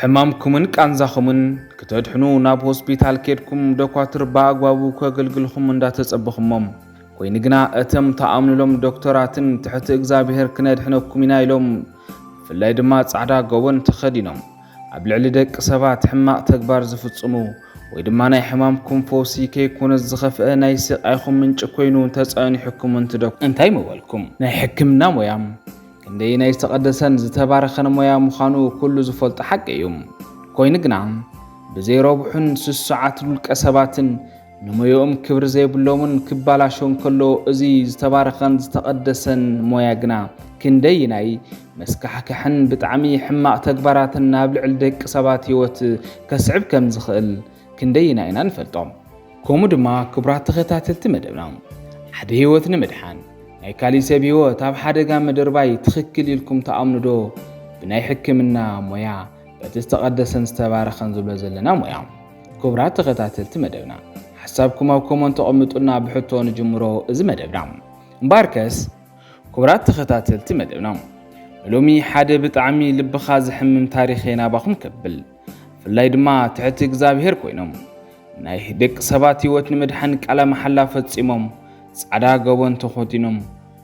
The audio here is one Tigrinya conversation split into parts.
حمامكمن كانزاخمن كتدحنو ناب هوسبيتال كيدكم دكاتر باغبابو كاغلغلخم እንዳተጸበخمم ኮይኑ ግና እተም ተኣምንሎም ዶክተራትን ትሕቲ እግዚአብሔር ክነድሕነኩም ኢና ኢሎም ፍላይ ድማ ጻዕዳ ጎቦን ተኸዲኖም ኣብ ልዕሊ ደቂ ሰባት ሕማቕ ተግባር ዝፍጽሙ ወይ ድማ ናይ ሕማምኩም ፎሲ ከይኮነ ዝኸፍአ ናይ ስቃይኹም ምንጭ ኮይኑ ተጸኒሕኩም እንትደኩ እንታይ መወልኩም ናይ ሕክምና ሞያም ክንደይ ናይ ተቀደሰን ዝተባረኸን ሞያ ምዃኑ ኩሉ ዝፈልጥ ሓቂ እዩ ኮይኑ ግና ብዘይረብሑን ስስዓት ውልቀ ሰባትን ንሞዮም ክብር ዘይብሎምን ክባላሾን ከሎ እዚ ዝተባረኸን ዝተቀደሰን ሞያ ግና ክንደይ ናይ መስካሕክሕን ብጣዕሚ ሕማቕ ተግባራትን ናብ ልዕሊ ደቂ ሰባት ህይወት ከስዕብ ከም ዝኽእል ክንደይ ኢና ንፈልጦም ከምኡ ድማ ክቡራት ተኸታተልቲ መደብና ሓደ ህይወት ንምድሓን ናይ ካሊእ ሰብ ህይወት ኣብ ሓደጋ ምድርባይ ትኽክል ኢልኩም ተኣምኑ ዶ ብናይ ሕክምና ሞያ በቲ ዝተቀደሰን ዝተባረኸን ዝብሎ ዘለና ሞያ ክቡራት ተኸታተልቲ መደብና ሓሳብኩም ኣብ ኮመንት ተቐምጡና ብሕቶ ንጅምሮ እዚ መደብና እምበርከስ ክቡራት ተኸታተልቲ መደብና ሎሚ ሓደ ብጣዕሚ ልብኻ ዝሕምም ታሪኽ ናባኹም ከብል ፍላይ ድማ ትሕቲ እግዚአብሔር ኮይኖም ናይ ደቂ ሰባት ህይወት ንምድሓን ቃለ መሓላ ፈጺሞም ጻዕዳ ጎቦን ተኸዲኖም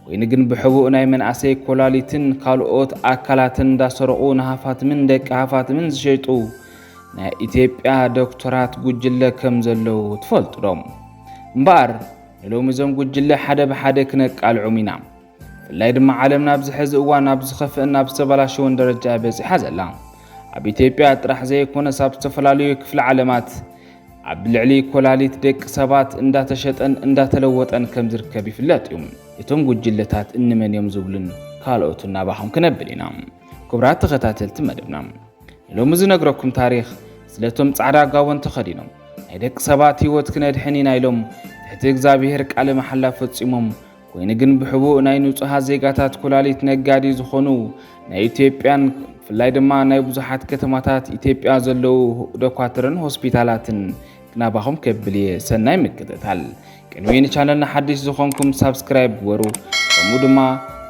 ኮይኑ ግን ብሕቡእ ናይ መንእሰይ ኮላሊትን ካልኦት ኣካላትን እንዳሰርቑ ንሃፋትምን ደቂ ሃፋትምን ዝሸጡ ናይ ኢትዮጵያ ዶክተራት ጉጅለ ከም ዘለው ትፈልጡ ዶ እምበር ሎሚ ዞም ጉጅለ ሓደ ብሓደ ክነቃልዑም ኢና ፍላይ ድማ ዓለም ናብ ዝሕዚ እዋን ናብ ዝኸፍእ ናብ ዝተበላሸወን ደረጃ በፂሓ ዘላ ኣብ ኢትዮጵያ ጥራሕ ዘይኮነ ኣብ ዝተፈላለዩ ክፍለ ዓለማት ኣብ ልዕሊ ኮላሊት ደቂ ሰባት እንዳተሸጠን እንዳተለወጠን ከም ዝርከብ ይፍለጥ እዩ እቶም ጉጅለታት እንመን እዮም ዝብሉን ካልኦት ናባኹም ክነብል ኢና ክቡራት ተኸታተልቲ መደብና ሎሚ ዝነግረኩም ታሪኽ ስለቶም ጻዕዳ ጋቦን ተኸዲኖም ናይ ደቂ ሰባት ህይወት ክነድሕን ኢና ኢሎም ትሕቲ እግዚአብሔር ቃለ መሓላ ፈጺሞም ኮይኑ ግን ብሕቡእ ናይ ንጹሃት ዜጋታት ኮላሊት ነጋዲ ዝኾኑ ናይ ኢትዮጵያን ፍላይ ድማ ናይ ብዙሓት ከተማታት ኢትዮጵያ ዘለው ዶክተርን ሆስፒታላትን ናባኹም ከብልየ ሰናይ ምክትታል ቅንዌን ቻነልና ሓዲሽ ዝኾንኩም ሳብስክራይብ ገበሩ ከምኡ ድማ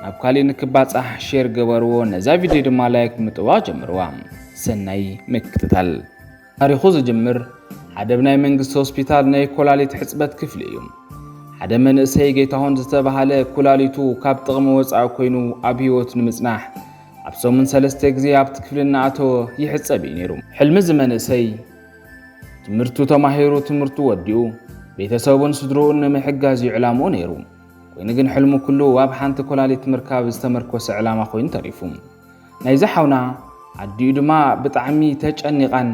ናብ ካሊእ ንክባጻሕ ሼር ገበርዎ ነዛ ቪድዮ ድማ ላይክ ምጥዋቅ ጀምርዋ ሰናይ ምክትታል ታሪኹ ዝጅምር ሓደ ብናይ መንግስቲ ሆስፒታል ናይ ኮላሊት ሕጽበት ክፍሊ እዩ ሓደ መንእሰይ ጌታሁን ዝተባሃለ ኮላሊቱ ካብ ጥቕሚ ወፃኢ ኮይኑ ኣብ ህይወት ንምጽናሕ ኣብ ሰሙን 3 ግዜ ኣብቲ ክፍሊ እናኣተወ ይሕጸብ እዩ ነይሩ ሕልሚ ዝመንእሰይ ትምህርቱ ተማሂሩ ትምህርቱ ወዲኡ ቤተሰቡን ስድሮኡን ንምሕጋዝ ይዕላሙ ነይሩ ኮይኑ ግን ሕልሙ ኩሉ ኣብ ሓንቲ ኮላሊት ምርካብ ዝተመርኮሰ ዕላማ ኮይኑ ተሪፉ ናይዚ ሓውና ኣዲኡ ድማ ብጣዕሚ ተጨኒቓን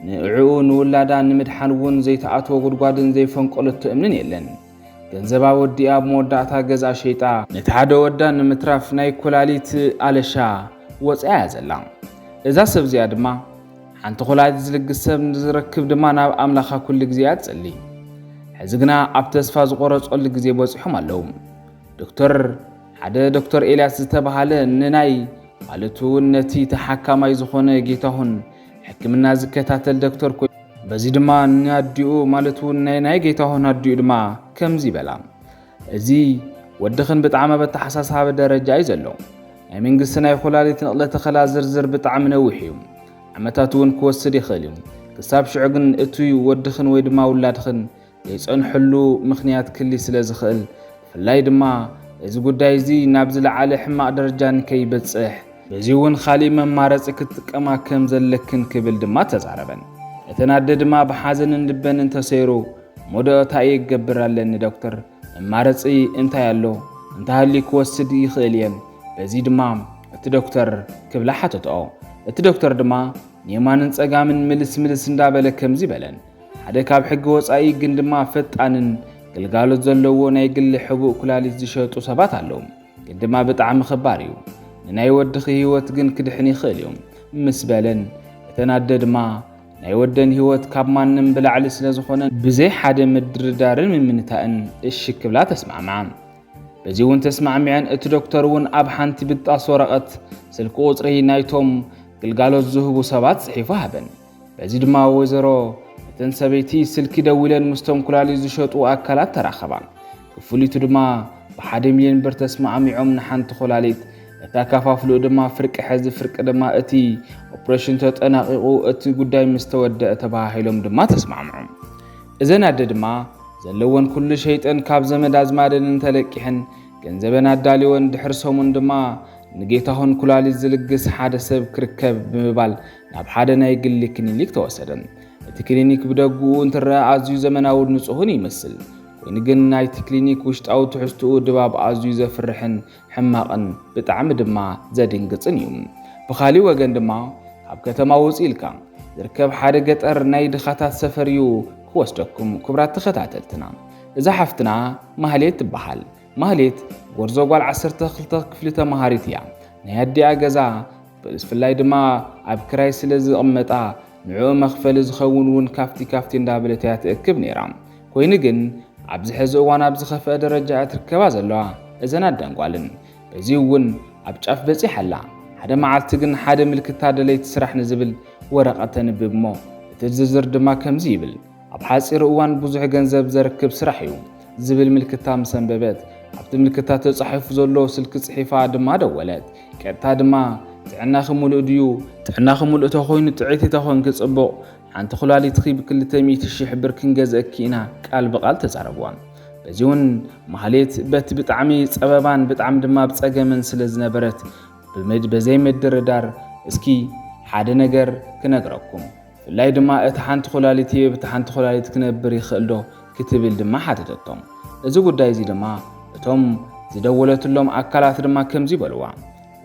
ንዕኡ ንውላዳ ንምድሓን እውን ዘይተኣተወ ጉድጓድን ዘይፈንቆለቶ እምንን የለን ገንዘባ ወዲኣ ብመወዳእታ ገዛ ሸይጣ ነቲ ሓደ ወዳ ንምትራፍ ናይ ኮላሊት ኣለሻ ወፅያ ዘላ እዛ ሰብ እዚኣ ድማ ሓንቲ ኮላሊት ዝልግስ ሰብ ዝረክብ ድማ ናብ ኣምላኻ ኩሉ ግዜ ያጸሊ ሕዚ ግና ኣብ ተስፋ ዝቆረጸሉ ግዜ በፂሖም ኣለዉ ሓደ ዶክተር ኤልያስ ዝተባሃለ ንናይ ማለቱ ነቲ ተሓካማይ ዝኾነ ጌታሁን ሕክምና ዝከታተል ዶክተር ኮይኑ በዚ ድማ ንኣዲኡ ማለቱ ናይ ጌታሁን ኣዲኡ ድማ ከምዚ በላ እዚ ወድኽን ብጣዕሚ በተሓሳሳበ ደረጃ እዩ ዘሎ ናይ መንግስቲ ናይ ኮላሊት ንቕለ ተኸላ ዝርዝር ብጣዕሚ ነዊሕ እዩ ዓመታት እውን ክወስድ ይኽእል እዩ ክሳብ ሽዑ ግን እቲ ወድኽን ወይ ድማ ውላድኽን ዘይጸንሕሉ ምኽንያት ክሊ ስለ ዝኽእል ፍላይ ድማ እዚ ጉዳይ እዚ ናብ ዝለዓለ ሕማቕ ደረጃ ንከይበጽሕ በዚ እውን ካሊእ መማረፂ ክትጥቀማ ከም ዘለክን ክብል ድማ ተዛረበን እተናደ ድማ ብሓዘንን ልበንን ተሰይሩ ሞዶታ ይገብር ኣለኒ ዶክተር መማረፂ እንታይ ኣሎ እንታህሊ ክወስድ ይኽእል እየ በዚ ድማ እቲ ዶክተር ክብላ ሓተቶ እቲ ዶክተር ድማ የማንን ጸጋምን ምልስ እንዳበለ ከምዚ በለን ሓደ ካብ ሕጊ ወፃኢ ግን ድማ ፈጣንን ግልጋሎት ዘለዎ ናይ ግሊ ሕቡእ ኩላሊት ዝሸጡ ሰባት ኣለዉ ግን ድማ ብጣዕሚ ኽባር እዩ ንናይ ወድኺ ህይወት ግን ክድሕን ይኽእል እዩ ምስ በለን እተናደ ድማ ናይ ወደን ህይወት ካብ ማንም ብላዕሊ ስለ ዝኾነ ብዘይ ሓደ ምድርዳርን ምምንታእን እሺ ክብላ ተስማዕምዓ በዚ እውን ተስማዕምዐን እቲ ዶክተር እውን ኣብ ሓንቲ ብጣስ ወረቐት ስልኪ ቁጽሪ ናይቶም ግልጋሎት ዝህቡ ሰባት ጽሒፉ ሃበን በዚ ድማ ወይዘሮ እተን ሰበይቲ ስልኪ ደውለን ምስቶም ኩላሊት ዝሸጡ ኣካላት ተራኸባ ክፍሊቱ ድማ ብ1 ሚልዮን ብር ተስማዕሚዖም ንሓንቲ ኮላሊት እታካፋፍሉ ድማ ፍርቂ ሕዚ ፍርቂ ድማ እቲ ኦፕሬሽን ተጠናቂቁ እቲ ጉዳይ ምስተወደአ ተባሂሎም ድማ ተስማምዑ እዘን ኣደ ድማ ዘለወን ኩሉ ሸይጠን ካብ ዘመድ ኣዝማደን ተለቂሕን ገንዘበን ኣዳልወን ድሕርሶሙን ድማ ንጌታሆን ኩላሊት ዝልግስ ሓደ ሰብ ክርከብ ብምባል ናብ ሓደ ናይ ግሊ ክሊኒክ ተወሰደን እቲ ክሊኒክ ብደጉኡ እንትረአ ኣዝዩ ዘመናዊ ንጹህን ይመስል ወይን ግን ናይቲ ክሊኒክ ውሽጣዊ ትሕዝትኡ ድባብ ኣዝዩ ዘፍርሕን ሕማቕን ብጣዕሚ ድማ ዘድንግጽን እዩ ብኻሊእ ወገን ድማ ኣብ ከተማ ውፅኢልካ ዝርከብ ሓደ ገጠር ናይ ድኻታት ሰፈር እዩ ክወስደኩም ክብራት ተኸታተልትና እዛ ሓፍትና ማህሌት ትበሃል ማህሌት ጎርዞ ጓል 12 ክፍሊ ተማሃሪት እያ ናይ ኣዲኣ ገዛ ብፍላይ ድማ ኣብ ክራይ ስለ ዝቕመጣ ንዕኡ መኽፈሊ ዝኸውን እውን ካፍቲ እንዳበለት እያ ትእክብ ነይራ ኮይኑ ግን ኣብዚ ሕዚ እዋን ኣብ ዝኸፍአ ደረጃ እትርከባ ዘለዋ እዘን ኣደንጓልን በዚ እውን ኣብ ጫፍ በፂሓላ ሓደ መዓልቲ ግን ሓደ ምልክታ ደለይቲ ስራሕ ንዝብል ወረቐት ተንብብ እሞ እቲ ዝርዝር ድማ ከምዚ ይብል ኣብ ሓፂር እዋን ብዙሕ ገንዘብ ዘርክብ ስራሕ እዩ ዝብል ምልክታ ምስ አንበበት ኣብቲ ምልክታ ተጻሒፉ ዘሎ ስልክ ጽሒፋ ድማ ደወለት ቀጥታ ድማ ጥዕናኺ ሙሉእ ድዩ ጥዕናኺ ሙሉእ ተኾይኑ ጥዒት ተኾን ክጽቡቕ ሓንቲ ኩላሊትኺ ብ200,000 ብር ክንገዝአኪ ኢና ቃል ብቃል ተዛረብዋ በዚ እውን ማህሌት በቲ ብጣዕሚ ፀበባን ብጣዕሚ ድማ ብፀገምን ስለ ዝነበረት በዘይ ምድርዳር እስኪ ሓደ ነገር ክነግረኩም ፍላይ ድማ እቲ ሓንቲ ኩላሊት በቲ ሓንቲ ኩላሊት ክነብር ይኽእል ዶ ክትብል ድማ ሓተተቶም እዚ ጉዳይ እዚ ድማ እቶም ዝደወለትሎም ኣካላት ድማ ከምዚ በልዋ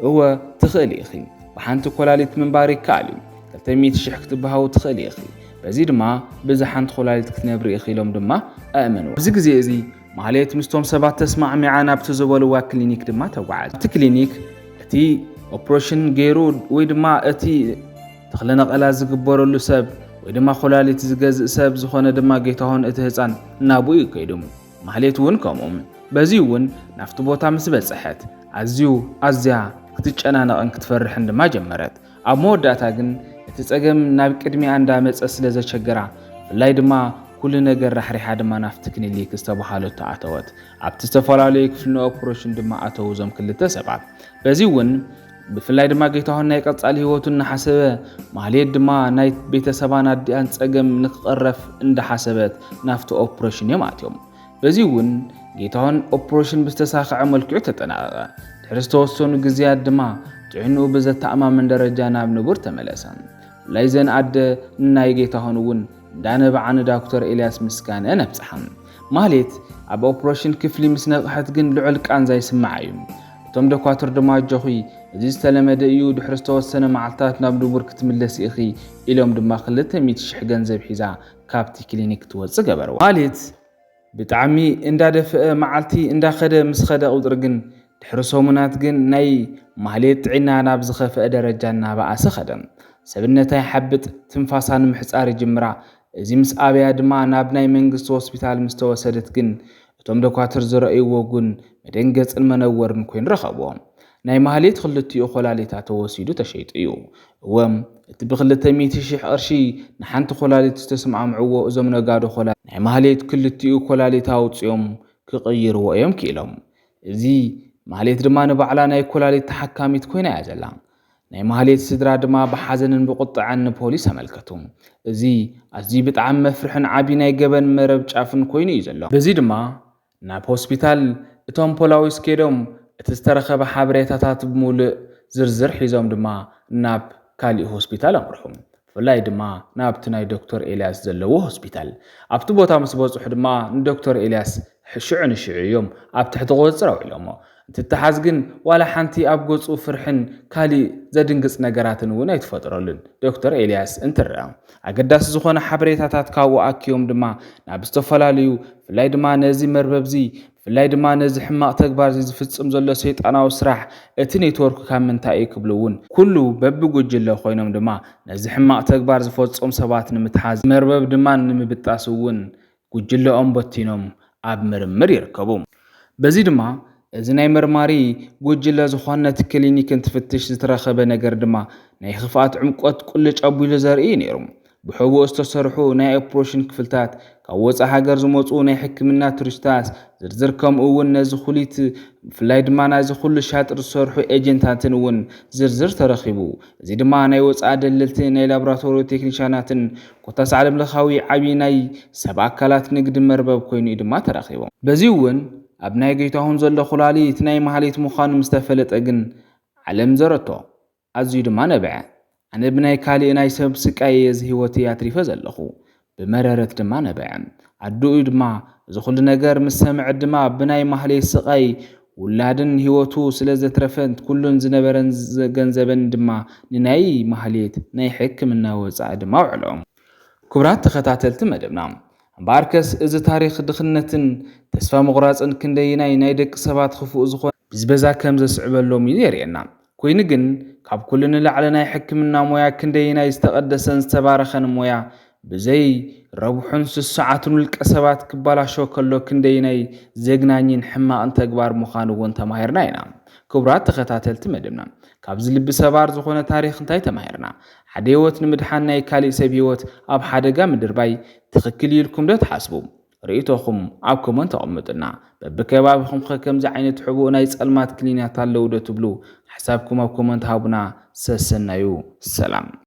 እወ ትኽእል ኢኺ ብሓንቲ ኩላሊት ምንባር ይከኣል እዩ 200,000 ክትበሃው ትኽእል ኢኺ በዚ ድማ ብዛ ሓንቲ ኩላሊት ክትነብር ኢኺ ኢሎም ድማ ኣእመኑ እዚ ግዜ እዚ ማህሌት ምስቶም ሰባት ተስማዕሚዓ ናብቲ ዝበልዋ ክሊኒክ ድማ ተጓዓዝ እቲ ክሊኒክ እቲ ኦፕሬሽን ገይሩ ወይ ድማ እቲ ተኽለ ነቐላ ዝግበረሉ ሰብ ወይ ድማ ኩላሊት ዝገዝእ ሰብ ዝኾነ ድማ ጌታሆን እቲ ህፃን እናብኡ ይከይዶም ማህሌት እውን ከምኦም በዚ እውን ናፍቲ ቦታ ምስ በፅሐት ኣዝያ ክትጨናነቕን ክትፈርሕን ድማ ጀመረት ኣብ መወዳእታ ግን እቲ ፀገም ናብ ቅድሚኣ እንዳመፀ ስለ ዘቸገራ ብፍላይ ድማ ኩሉ ነገር ራሕሪሓ ድማ ናፍቲ ክሊኒክ ዝተባሃሉ ተኣተወት ኣብቲ ዝተፈላለዩ ክፍሊ ኦፕሬሽን ድማ ኣተው ዞም ክልተ ሰባት በዚ እውን ብፍላይ ድማ ጌታሆን ናይ ቀጻሊ ህይወቱ እናሓሰበ ማህሌት ድማ ናይ ቤተሰባን ኣዲኣን ፀገም ንክቐረፍ እንዳሓሰበት ናፍቲ ኦፕሬሽን እዮም ኣትዮም በዚ እውን ጌታሆን ኦፕሬሽን ብዝተሳኽዐ መልክዑ ተጠናቀቀ ድሕሪ ዝተወሰኑ ግዜያት ድማ ጥዕንኡ ብዘተኣማምን ደረጃ ናብ ንቡር ተመለሰ ላይ ዘን ኣደ ናይ ጌታሆን እውን እንዳነበዓ ዶክተር ኤልያስ ምስጋነ ነብፅሓን ማህሌት ኣብ ኦፕሬሽን ክፍሊ ምስ ነቕሐት ግን ልዑል ቃንዛ ይስማዕ እዩ እቶም ዶክተር ድማ ጆኺ እዚ ዝተለመደ እዩ ድሕሪ ዝተወሰነ መዓልታት ናብ ንቡር ክትምለስ ኢኺ ኢሎም ድማ 200,000 ገንዘብ ሒዛ ካብቲ ክሊኒክ ትወፅእ ገበርዋ ማህሌት ብጣዕሚ እንዳደፍአ መዓልቲ እንዳኸደ ምስ ኸደ ቁጥሪ ግን ድሕሪ ሰሙናት ግን ናይ ማህሌት ጥዕና ናብ ዝኸፍአ ደረጃ እናበኣሰ ኸደ ሰብነታ ይሓብጥ ትንፋሳን ምሕፃር ይጅምራ እዚ ምስ ኣብያ ድማ ናብ ናይ መንግስቲ ሆስፒታል ምስ ተወሰደት ግን እቶም ዶክተር ዝረኣይዎ ግን መደንገፅን መነወርን ኮይኑ ረኸብዎም ናይ ማህሌት ክልቲኡ ኮላሊታት ተወሲዱ ተሸይጡ እዩ እወም እቲ ብ200,000 ቅርሺ ንሓንቲ ኮላሊት ዝተስማዕምዕዎ እዞም ነጋዶ ኮላሊት ናይ ማህሌት ክልቲኡ ኮላሊት ኣውፅኦም ክቕይርዎ እዮም ክኢሎም እዚ ማህሌት ድማ ንባዕላ ናይ ኮላሊት ተሓካሚት ኮይና እያ ዘላ ናይ ማህሌት ስድራ ድማ ብሓዘንን ብቁጥዓን ፖሊስ ኣመልከቱ እዚ ኣዝዩ ብጣዕሚ መፍርሕን ዓቢ ናይ ገበን መረብ ጫፍን ኮይኑ እዩ ዘሎ በዚ ድማ ናብ ሆስፒታል እቶም ፖላዊስ ከይዶም እቲ ዝተረኸበ ሓበሬታታት ብሙሉእ ዝርዝር ሒዞም ድማ ናብ ካሊእ ሆስፒታል ኣምርሑ ብፍላይ ድማ ናብቲ ናይ ዶክተር ኤልያስ ዘለዎ ሆስፒታል ኣብቲ ቦታ ምስ በፅሑ ድማ ንዶክተር ኤልያስ ሽዑ ንሽዑ እዮም ኣብ ትሕቲ ቁፅር ኣውዒሎሞ እንትተሓዝ ግን ዋላ ሓንቲ ኣብ ገፁ ፍርሕን ካሊእ ዘድንግፅ ነገራትን እውን ኣይትፈጥረሉን ዶክተር ኤልያስ እንትርአ ኣገዳሲ ዝኾነ ሓበሬታታት ካብኡ ኣኪዮም ድማ ናብ ዝተፈላለዩ ብፍላይ ድማ ነዚ መርበብዚ ብፍላይ ድማ ነዚ ሕማቕ ተግባር ዝፍፅም ዘሎ ሰይጣናዊ ስራሕ እቲ ኔትወርክ ካብ ምንታይ እዩ ክብሉ እውን ኩሉ በብጉጅለ ኮይኖም ድማ ነዚ ሕማቕ ተግባር ዝፈፅሙ ሰባት ንምትሓዝ መርበብ ድማ ንምብጣስ እውን ጉጅለኦም በቲኖም ኣብ ምርምር ይርከቡ በዚ ድማ እዚ ናይ መርማሪ ጉጅለ ዝኾነ ክሊኒክ እንትፍትሽ ዝተረኸበ ነገር ድማ ናይ ክፍኣት ዕምቆት ቁልጭ ኣቢሉ ዘርኢ ነይሩ ብሕቡእ ዝተሰርሑ ናይ ኦፕሬሽን ክፍልታት ካብ ወፃኢ ሃገር ዝመፁ ናይ ሕክምና ቱሪስታት ዝርዝር ከምኡ እውን ነዚ ኩሊት ብፍላይ ድማ ናይዚ ኩሉ ሻጥር ዝሰርሑ ኤጀንታትን እውን ዝርዝር ተረኺቡ እዚ ድማ ናይ ወፃኢ ደለልቲ ናይ ላቦራቶሪ ቴክኒሻናትን ኮታስ ዓለም ለኻዊ ዓብይ ናይ ሰብ ኣካላት ንግዲ መርበብ ኮይኑ ድማ ተረኺቦም በዚ እውን ኣብ ናይ ጌታሁን ዘሎ ኩላሊት ናይ ማህሌት ምዃኑ ምስተፈለጠ ግን ዓለም ዘረቶ ኣዝዩ ድማ ነብዐ أنا بناي كالي ناي سب سكاي يز هوتي أتريفه زلخو بمررت دما نبع عدو دما زخل نجار مسمع دما بناي محلي سقاي ولادن هوتو سلازة رفنت كلن زنبرن جنزبن دما ناي محليت ناي حكم الناوز دما وعلوم كبرات تختاتلت مدبنا باركس إذا تاريخ دخلنتن تسفى مغراز إن كندي ناي دك سبات خفو زخو بزبزا كم زسعب اللوم يديرينا كوينجن ካብ ኩልን ላዕለ ናይ ሕክምና ሞያ ክንደይና ዝተቀደሰን ዝተባረኸን ሞያ ብዘይ ረብሑን ስዓቱን ውልቀ ሰባት ክባላሾ ከሎ ክንደይናይ ዘግናኝን ሕማቕን ተግባር ምዃኑ እውን ተማሂርና ኢና ክቡራት ተኸታተልቲ መደብና ካብዚ ልቢ ሰባር ዝኾነ ታሪኽ እንታይ ተማሂርና ሓደ ህይወት ንምድሓን ናይ ካሊእ ሰብ ህይወት ኣብ ሓደጋ ምድርባይ ትኽክል ኢልኩም ዶ ትሓስቡ رئيتكم عبكم أنت أمتنا بكبابكم خكم زعينة حبونا يسأل مات كلينات الله ودتبلو حسابكم عبكم أنت هابنا سسنايو سلام